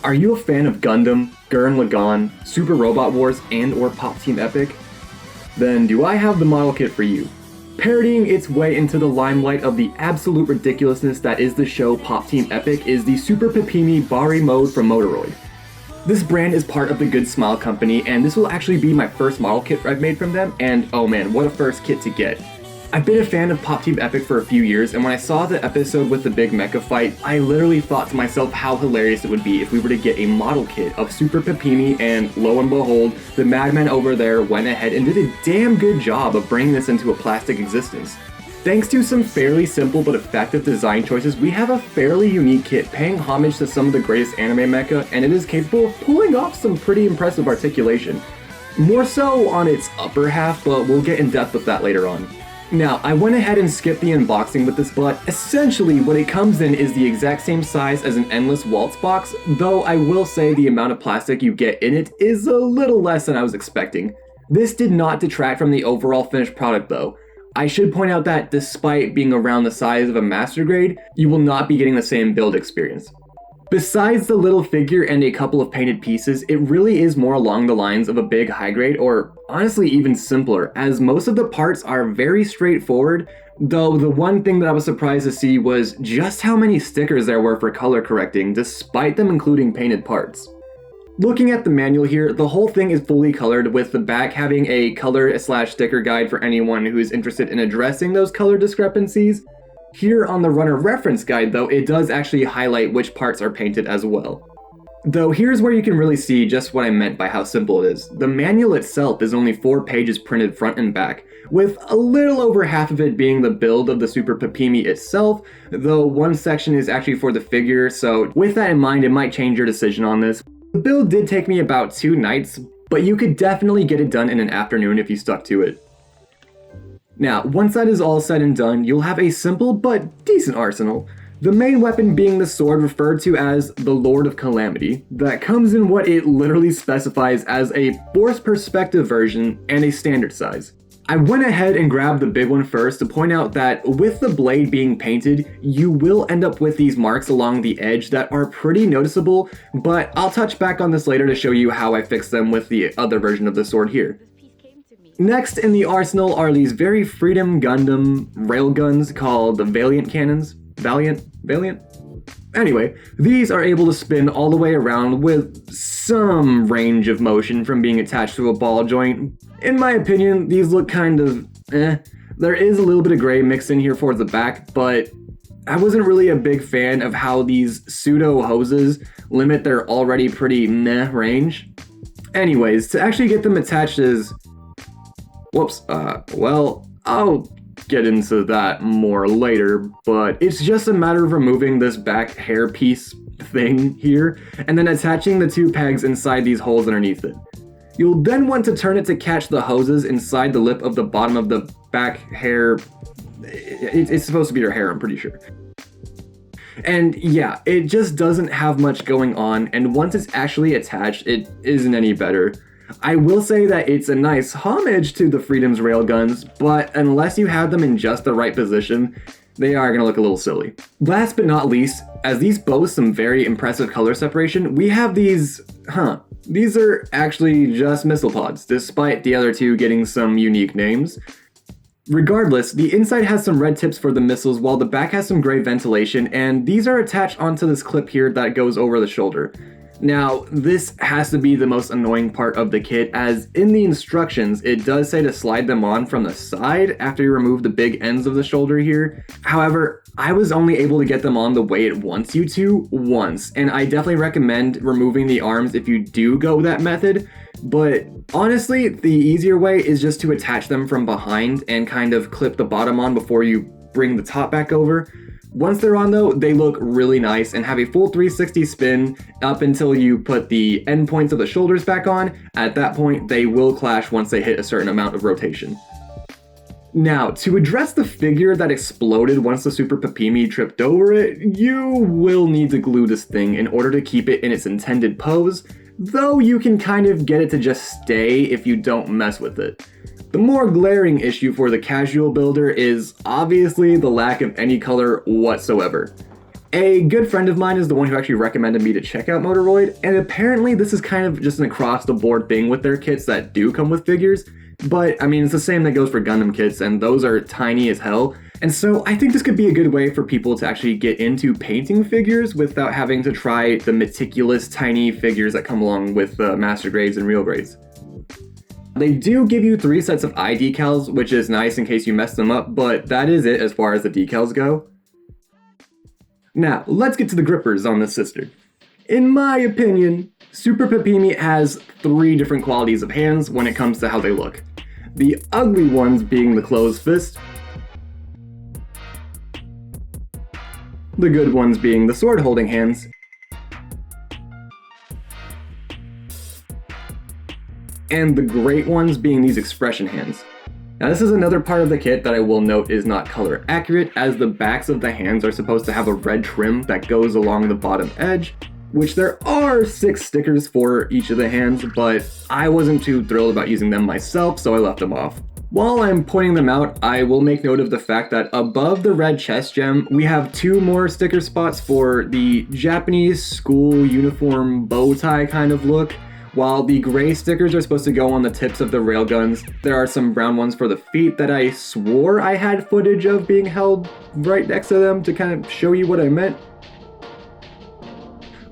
Are you a fan of Gundam, Gurren Lagann, Super Robot Wars, and or Pop Team Epic? Then do I have the model kit for you. Parodying its way into the limelight of the absolute ridiculousness that is the show Pop Team Epic is the Super Pipimi Bari Mode from Moderoid. This brand is part of the Good Smile company, and this will actually be my first model kit I've made from them, and oh man, what a first kit to get. I've been a fan of Pop Team Epic for a few years, and when I saw the episode with the big mecha fight, I literally thought to myself how hilarious it would be if we were to get a model kit of Super Pipimi, and lo and behold, the madman over there went ahead and did a damn good job of bringing this into a plastic existence. Thanks to some fairly simple but effective design choices, we have a fairly unique kit paying homage to some of the greatest anime mecha, and it is capable of pulling off some pretty impressive articulation. More so on its upper half, but we'll get in depth with that later on. Now, I went ahead and skipped the unboxing with this, but essentially what it comes in is the exact same size as an Endless Waltz box, though I will say the amount of plastic you get in it is a little less than I was expecting. This did not detract from the overall finished product though. I should point out that despite being around the size of a master grade, you will not be getting the same build experience. Besides the little figure and a couple of painted pieces, it really is more along the lines of a big high grade, or honestly even simpler, as most of the parts are very straightforward, though the one thing that I was surprised to see was just how many stickers there were for color correcting, despite them including painted parts. Looking at the manual here, the whole thing is fully colored, with the back having a color/sticker guide for anyone who is interested in addressing those color discrepancies. Here on the runner reference guide though, it does actually highlight which parts are painted as well. Though here's where you can really see just what I meant by how simple it is. The manual itself is only 4 pages printed front and back, with a little over half of it being the build of the Super Pipimi itself, though one section is actually for the figure, so with that in mind it might change your decision on this. The build did take me about 2 nights, but you could definitely get it done in an afternoon if you stuck to it. Now, once that is all said and done, you'll have a simple but decent arsenal. The main weapon being the sword referred to as the Lord of Calamity, that comes in what it literally specifies as a forced perspective version and a standard size. I went ahead and grabbed the big one first to point out that with the blade being painted, you will end up with these marks along the edge that are pretty noticeable, but I'll touch back on this later to show you how I fixed them with the other version of the sword here. Next in the arsenal are these very Freedom Gundam railguns called the Valiant cannons. Valiant? Anyway, these are able to spin all the way around with some range of motion from being attached to a ball joint. In my opinion, these look kind of There is a little bit of gray mixed in here for the back, but I wasn't really a big fan of how these pseudo hoses limit their already pretty meh range. Anyways, to actually get them attached is... well, I'll get into that more later, but it's just a matter of removing this back hair piece thing here, and then attaching the 2 pegs inside these holes underneath it. You'll then want to turn it to catch the hoses inside the lip of the bottom of the back hair. It's supposed to be your hair, I'm pretty sure. And yeah, it just doesn't have much going on, and once it's actually attached, it isn't any better. I will say that it's a nice homage to the Freedom's railguns, but unless you have them in just the right position, they are going to look a little silly. Last but not least, as these boast some very impressive color separation, we have these, these are actually just missile pods, despite the other 2 getting some unique names. Regardless, the inside has some red tips for the missiles, while the back has some gray ventilation, and these are attached onto this clip here that goes over the shoulder. Now, this has to be the most annoying part of the kit, as in the instructions, it does say to slide them on from the side after you remove the big ends of the shoulder here. However, I was only able to get them on the way it wants you to once, and I definitely recommend removing the arms if you do go that method. But honestly, the easier way is just to attach them from behind and kind of clip the bottom on before you bring the top back over. Once they're on though, they look really nice and have a full 360 spin up until you put the end points of the shoulders back on. At that point, they will clash once they hit a certain amount of rotation. Now, to address the figure that exploded once the Super Pipimi tripped over it, you will need to glue this thing in order to keep it in its intended pose, though you can kind of get it to just stay if you don't mess with it. The more glaring issue for the casual builder is obviously the lack of any color whatsoever. A good friend of mine is the one who actually recommended me to check out Moderoid, and apparently this is kind of just an across-the-board thing with their kits that do come with figures, but I mean, it's the same that goes for Gundam kits, and those are tiny as hell, and so I think this could be a good way for people to actually get into painting figures without having to try the meticulous tiny figures that come along with master grades and real grades. They do give you 3 sets of eye decals, which is nice in case you mess them up, but that is it as far as the decals go. Now, let's get to the grippers on this sister. In my opinion, Super Pipimi has 3 different qualities of hands when it comes to how they look. The ugly ones being the closed fist, the good ones being the sword holding hands, and the great ones being these expression hands. Now this is another part of the kit that I will note is not color accurate, as the backs of the hands are supposed to have a red trim that goes along the bottom edge, which there are 6 stickers for each of the hands, but I wasn't too thrilled about using them myself, so I left them off. While I'm pointing them out, I will make note of the fact that above the red chest gem, we have 2 more sticker spots for the Japanese school uniform bow tie kind of look. While the gray stickers are supposed to go on the tips of the railguns, there are some brown ones for the feet that I swore I had footage of being held right next to them to kind of show you what I meant.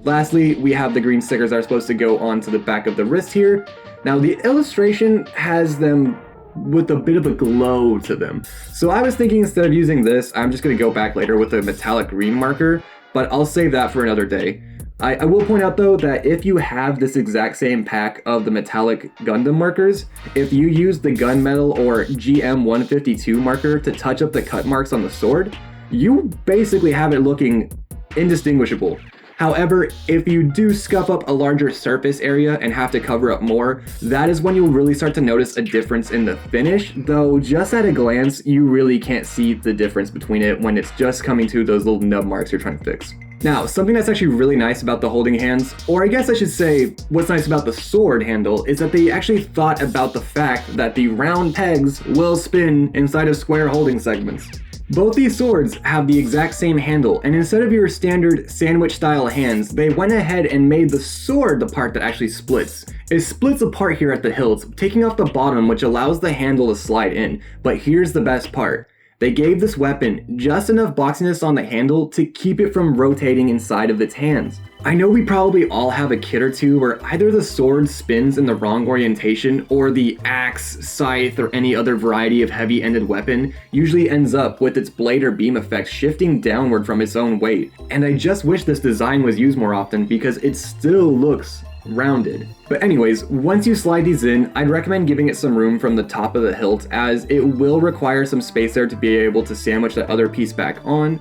Lastly, we have the green stickers that are supposed to go onto the back of the wrist here. Now the illustration has them with a bit of a glow to them. So I was thinking instead of using this, I'm just going to go back later with a metallic green marker, but I'll save that for another day. I will point out though that if you have this exact same pack of the metallic Gundam markers, if you use the gunmetal or GM152 marker to touch up the cut marks on the sword, you basically have it looking indistinguishable. However, if you do scuff up a larger surface area and have to cover up more, that is when you'll really start to notice a difference in the finish, though just at a glance, you really can't see the difference between it when it's just coming to those little nub marks you're trying to fix. Now, something that's actually really nice about the holding hands, or I guess I should say what's nice about the sword handle, is that they actually thought about the fact that the round pegs will spin inside of square holding segments. Both these swords have the exact same handle, and instead of your standard sandwich style hands, they went ahead and made the sword the part that actually splits. It splits apart here at the hilt, taking off the bottom, which allows the handle to slide in. But here's the best part. They gave this weapon just enough boxiness on the handle to keep it from rotating inside of its hands. I know we probably all have a kit or two where either the sword spins in the wrong orientation or the axe, scythe, or any other variety of heavy-ended weapon usually ends up with its blade or beam effect shifting downward from its own weight. And I just wish this design was used more often because it still looks rounded. But anyways, once you slide these in, I'd recommend giving it some room from the top of the hilt, as it will require some space there to be able to sandwich that other piece back on.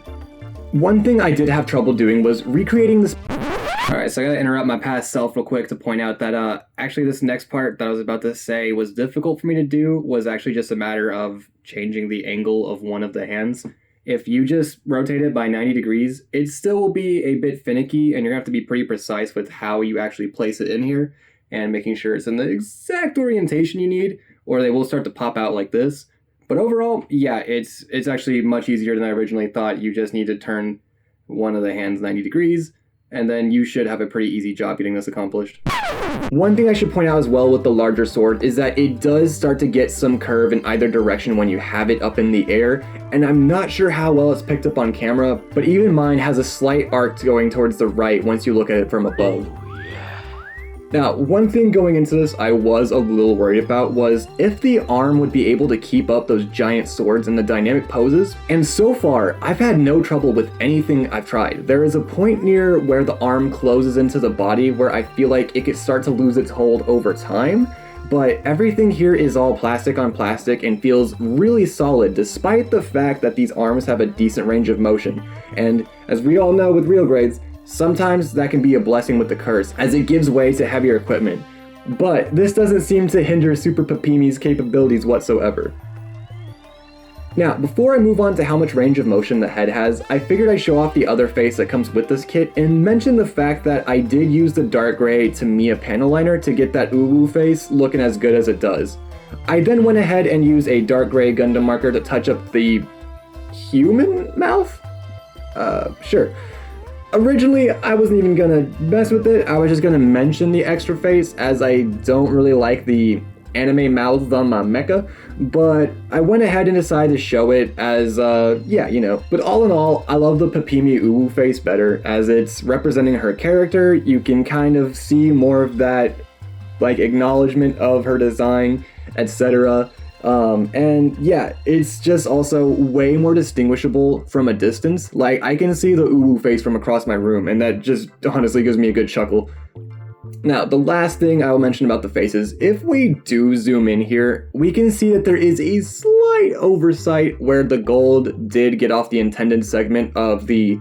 One thing I did have trouble doing was recreating this. Alright, so I gotta interrupt my past self real quick to point out that actually this next part that I was about to say was difficult for me to do was actually just a matter of changing the angle of one of the hands. If you just rotate it by 90 degrees, it still will be a bit finicky, and you're gonna have to be pretty precise with how you actually place it in here and making sure it's in the exact orientation you need, or they will start to pop out like this. But overall, yeah, it's actually much easier than I originally thought. You just need to turn one of the hands 90 degrees, and then you should have a pretty easy job getting this accomplished. One thing I should point out as well with the larger sword is that it does start to get some curve in either direction when you have it up in the air, and I'm not sure how well it's picked up on camera, but even mine has a slight arc going towards the right once you look at it from above. Now, one thing going into this I was a little worried about was if the arm would be able to keep up those giant swords in the dynamic poses, and so far, I've had no trouble with anything I've tried. There is a point near where the arm closes into the body where I feel like it could start to lose its hold over time, but everything here is all plastic on plastic and feels really solid despite the fact that these arms have a decent range of motion, and as we all know with real grades, sometimes that can be a blessing with the curse, as it gives way to heavier equipment. But this doesn't seem to hinder Super Pipimi's capabilities whatsoever. Now, before I move on to how much range of motion the head has, I figured I'd show off the other face that comes with this kit and mention the fact that I did use the dark gray Tamiya panel liner to get that uwu face looking as good as it does. I then went ahead and used a dark gray Gundam marker to touch up the human mouth? Sure. Originally, I wasn't even gonna mess with it. I was just gonna mention the extra face, as I don't really like the anime mouths on my mecha, but I went ahead and decided to show it as, yeah, you know. But all in all, I love the Pipimi Uwu face better, as it's representing her character. You can kind of see more of that, like, acknowledgement of her design, etc. And yeah, it's just also way more distinguishable from a distance. Like, I can see the Uwu face from across my room, and that just honestly gives me a good chuckle. Now, the last thing I will mention about the faces, if we do zoom in here, we can see that there is a slight oversight where the gold did get off the intended segment of the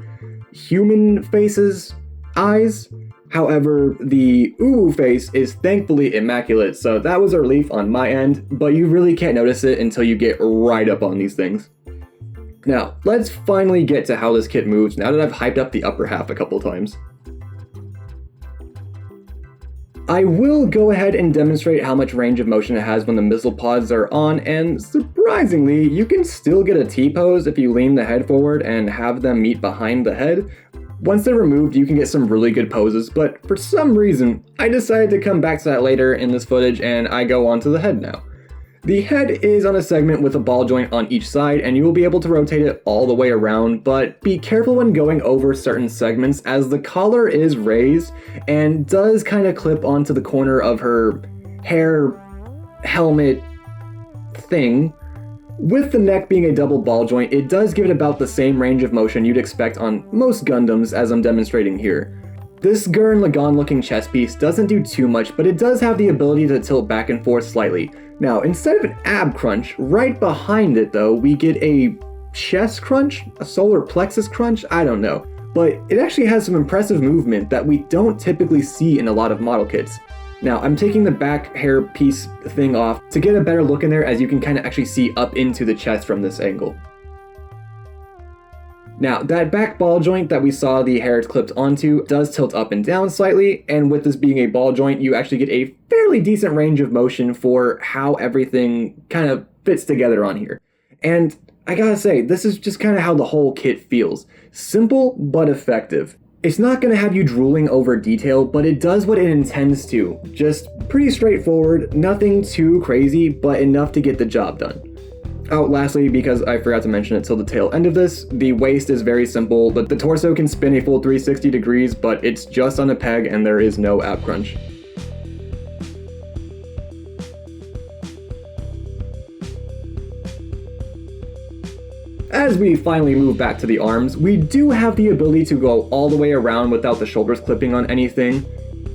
human face's eyes. However, the Uwu face is thankfully immaculate, so that was a relief on my end, but you really can't notice it until you get right up on these things. Now, let's finally get to how this kit moves now that I've hyped up the upper half a couple times. I will go ahead and demonstrate how much range of motion it has when the missile pods are on, and surprisingly, you can still get a T-pose if you lean the head forward and have them meet behind the head. Once they're removed, you can get some really good poses, but for some reason, I decided to come back to that later in this footage, and I go on to the head now. The head is on a segment with a ball joint on each side, and you will be able to rotate it all the way around, but be careful when going over certain segments, as the collar is raised and does kind of clip onto the corner of her hair helmet thing. With the neck being a double ball joint, it does give it about the same range of motion you'd expect on most Gundams, as I'm demonstrating here. This Gurren Lagann looking chest piece doesn't do too much, but it does have the ability to tilt back and forth slightly. Now, instead of an ab crunch, right behind it though, we get a chest crunch? A solar plexus crunch? I don't know. But it actually has some impressive movement that we don't typically see in a lot of model kits. Now, I'm taking the back hair piece thing off to get a better look in there, as you can kind of actually see up into the chest from this angle. Now, that back ball joint that we saw the hair clipped onto does tilt up and down slightly, and with this being a ball joint, you actually get a fairly decent range of motion for how everything kind of fits together on here. And I gotta say, this is just kind of how the whole kit feels. Simple, but effective. It's not going to have you drooling over detail, but it does what it intends to. Just pretty straightforward, nothing too crazy, but enough to get the job done. Oh, lastly, because I forgot to mention it till the tail end of this, the waist is very simple. The torso can spin a full 360 degrees, but it's just on a peg and there is no ab crunch. As we finally move back to the arms, we do have the ability to go all the way around without the shoulders clipping on anything.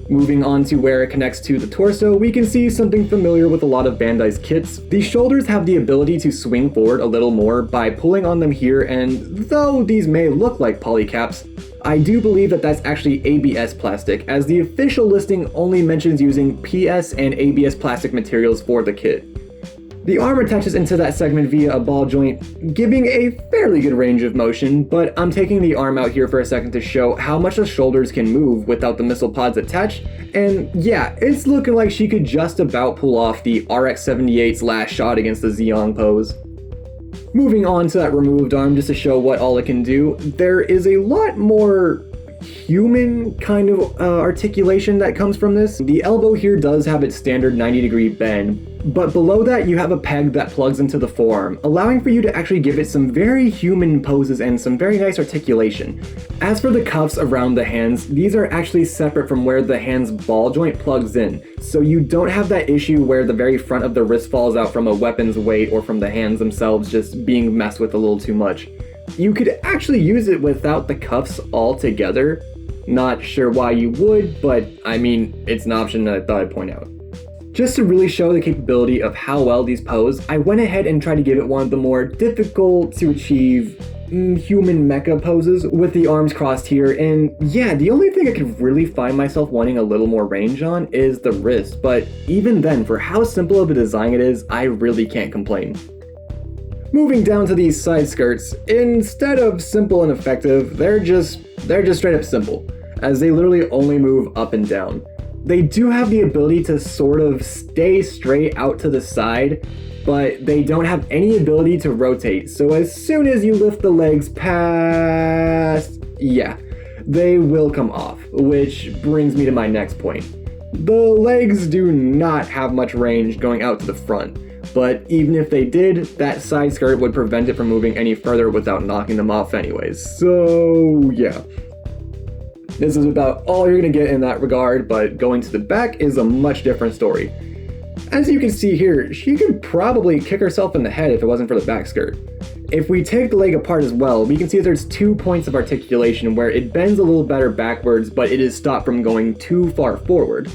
Moving on to where it connects to the torso, we can see something familiar with a lot of Bandai's kits. The shoulders have the ability to swing forward a little more by pulling on them here, and though these may look like polycaps, I do believe that that's actually ABS plastic, as the official listing only mentions using PS and ABS plastic materials for the kit. The arm attaches into that segment via a ball joint, giving a fairly good range of motion, but I'm taking the arm out here for a second to show how much the shoulders can move without the missile pods attached, and yeah, it's looking like she could just about pull off the RX-78's last shot against the Zeong pose. Moving on to that removed arm just to show what all it can do, there is a lot more human kind of articulation that comes from this. The elbow here does have its standard 90-degree bend, but below that you have a peg that plugs into the forearm, allowing for you to actually give it some very human poses and some very nice articulation. As for the cuffs around the hands, these are actually separate from where the hand's ball joint plugs in, so you don't have that issue where the very front of the wrist falls out from a weapon's weight or from the hands themselves just being messed with a little too much. You could actually use it without the cuffs altogether. Not sure why you would, but I mean, it's an option that I thought I'd point out. Just to really show the capability of how well these pose, I went ahead and tried to give it one of the more difficult to achieve human mecha poses with the arms crossed here, and yeah, the only thing I could really find myself wanting a little more range on is the wrist, but even then, for how simple of a design it is, I really can't complain. Moving down to these side skirts, instead of simple and effective, they're just straight up simple, as they literally only move up and down. They do have the ability to sort of stay straight out to the side, but they don't have any ability to rotate, so as soon as you lift the legs past... yeah. they will come off, which brings me to my next point. The legs do not have much range going out to the front, but even if they did, that side skirt would prevent it from moving any further without knocking them off anyways, so yeah. This is about all you're gonna get in that regard, but going to the back is a much different story. As you can see here, she could probably kick herself in the head if it wasn't for the back skirt. If we take the leg apart as well, we can see that there's 2 points of articulation where it bends a little better backwards, but it is stopped from going too far forward.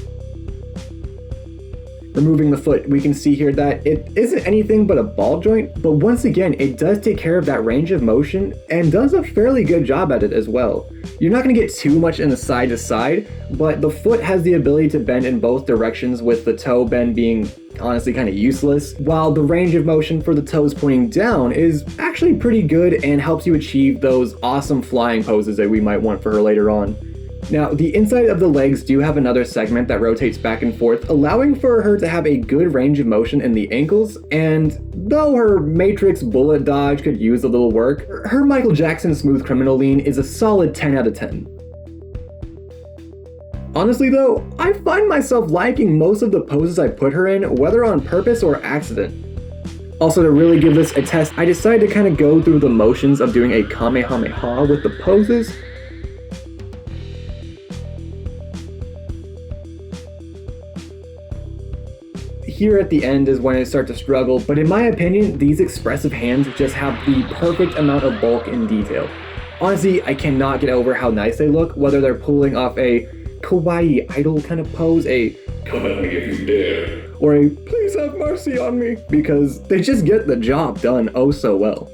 Removing the foot, we can see here that it isn't anything but a ball joint, but once again, it does take care of that range of motion and does a fairly good job at it as well. You're not going to get too much in the side to side, but the foot has the ability to bend in both directions, with the toe bend being honestly kind of useless, while the range of motion for the toes pointing down is actually pretty good and helps you achieve those awesome flying poses that we might want for her later on. Now, the inside of the legs do have another segment that rotates back and forth, allowing for her to have a good range of motion in the ankles, and though her Matrix bullet dodge could use a little work, her Michael Jackson smooth criminal lean is a solid 10 out of 10. Honestly though, I find myself liking most of the poses I put her in, whether on purpose or accident. Also, to really give this a test, I decided to kind of go through the motions of doing a Kamehameha with the poses. Here at the end is when I start to struggle, but in my opinion, these expressive hands just have the perfect amount of bulk and detail. Honestly, I cannot get over how nice they look, whether they're pulling off a kawaii idol kind of pose, a "come at me if you dare," or a "please have mercy on me," because they just get the job done oh so well.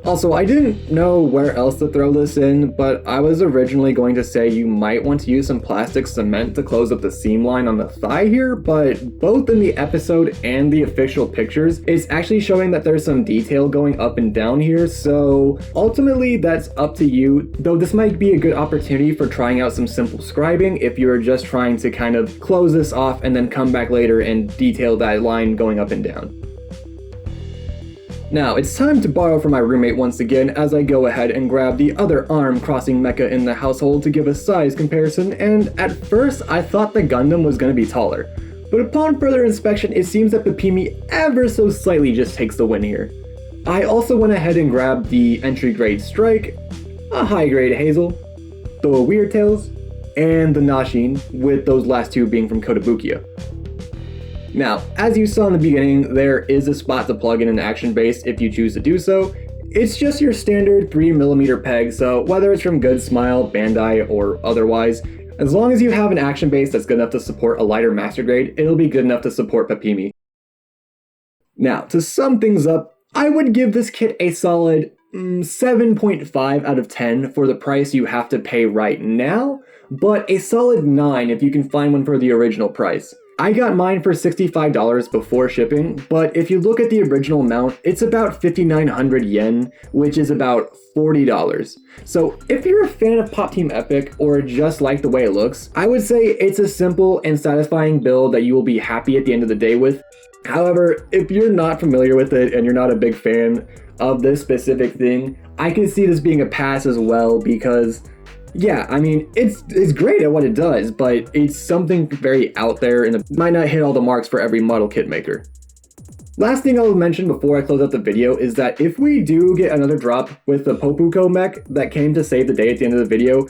Also, I didn't know where else to throw this in, but I was originally going to say you might want to use some plastic cement to close up the seam line on the thigh here, but both in the episode and the official pictures, it's actually showing that there's some detail going up and down here, so ultimately that's up to you, though this might be a good opportunity for trying out some simple scribing if you're just trying to kind of close this off and then come back later and detail that line going up and down. Now, it's time to borrow from my roommate once again as I go ahead and grab the other arm-crossing mecha in the household to give a size comparison, and at first I thought the Gundam was going to be taller, but upon further inspection it seems that Pipimi ever so slightly just takes the win here. I also went ahead and grabbed the entry-grade Strike, a high-grade Hazel, the Weird Tails, and the Nashin, with those last two being from Kotobukiya. Now, as you saw in the beginning, there is a spot to plug in an action base if you choose to do so. It's just your standard 3mm peg, so whether it's from Good Smile, Bandai, or otherwise, as long as you have an action base that's good enough to support a lighter master grade, it'll be good enough to support Pipimi. Now, to sum things up, I would give this kit a solid 7.5 out of 10 for the price you have to pay right now, but a solid 9 if you can find one for the original price. I got mine for $65 before shipping, but if you look at the original amount, it's about 5,900 yen, which is about $40. So if you're a fan of Pop Team Epic or just like the way it looks, I would say it's a simple and satisfying build that you will be happy at the end of the day with. However, if you're not familiar with it and you're not a big fan of this specific thing, I can see this being a pass as well because yeah, I mean, it's great at what it does, but it's something very out there and it might not hit all the marks for every model kit maker. Last thing I'll mention before I close out the video is that if we do get another drop with the Popuko mech that came to save the day at the end of the video,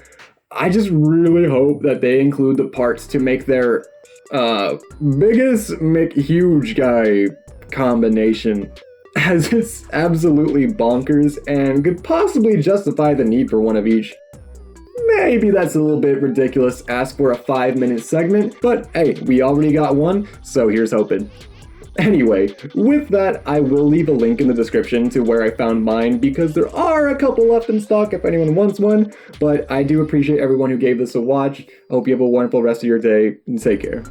I just really hope that they include the parts to make their biggest McHuge guy combination, as it's absolutely bonkers and could possibly justify the need for one of each. Maybe that's a little bit ridiculous to ask for a 5-minute segment, but hey, we already got one, so here's hoping. Anyway, with that, I will leave a link in the description to where I found mine because there are a couple left in stock if anyone wants one, but I do appreciate everyone who gave this a watch. I hope you have a wonderful rest of your day, and take care.